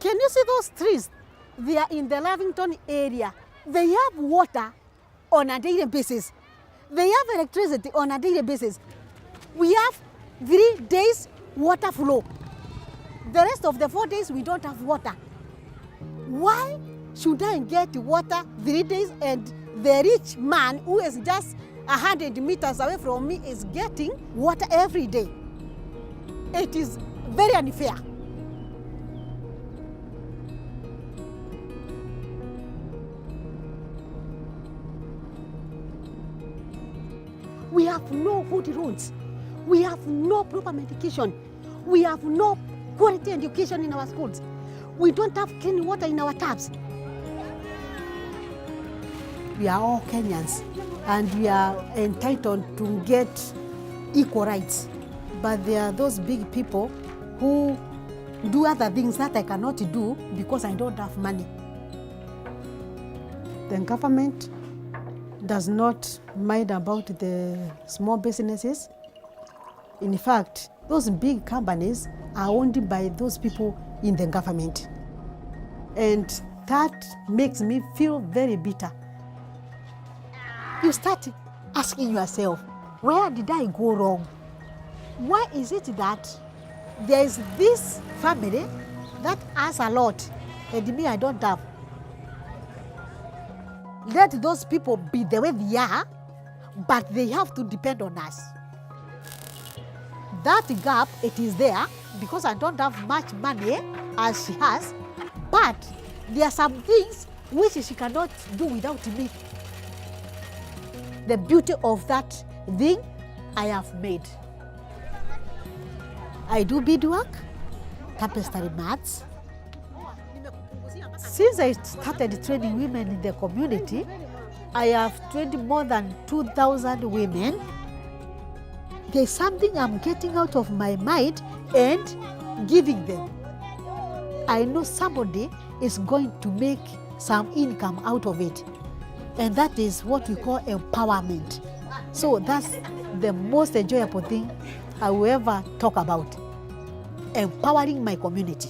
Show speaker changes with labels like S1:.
S1: Can you see those trees? They are in the Lavington area. They have water on a daily basis. They have electricity on a daily basis. We have 3 days water flow. The rest of the 4 days we don't have water. Why should I get water 3 days and the rich man who is just 100 meters away from me is getting water every day? It is very unfair. We have no good roads. We have no proper medication. We have no quality education in our schools. We don't have clean water in our taps. We are all Kenyans and we are entitled to get equal rights. But there are those big people who do other things that I cannot do because I don't have money. The government does not mind about the small businesses. In fact, those big companies are owned by those people in the government. And that makes me feel very bitter. You start asking yourself, where did I go wrong? Why is it that there is this family that has a lot and me I don't have? Let those people be the way they are, but they have to depend on us. That gap, it is there because I don't have much money as she has, but there are some things which she cannot do without me. The beauty of that thing I have made. I do beadwork, tapestry mats. Since I started training women in the community, I have trained more than 2,000 women. There's something I'm getting out of my mind and giving them. I know somebody is going to make some income out of it. And that is what we call empowerment. So that's the most enjoyable thing I will ever talk about. Empowering my community.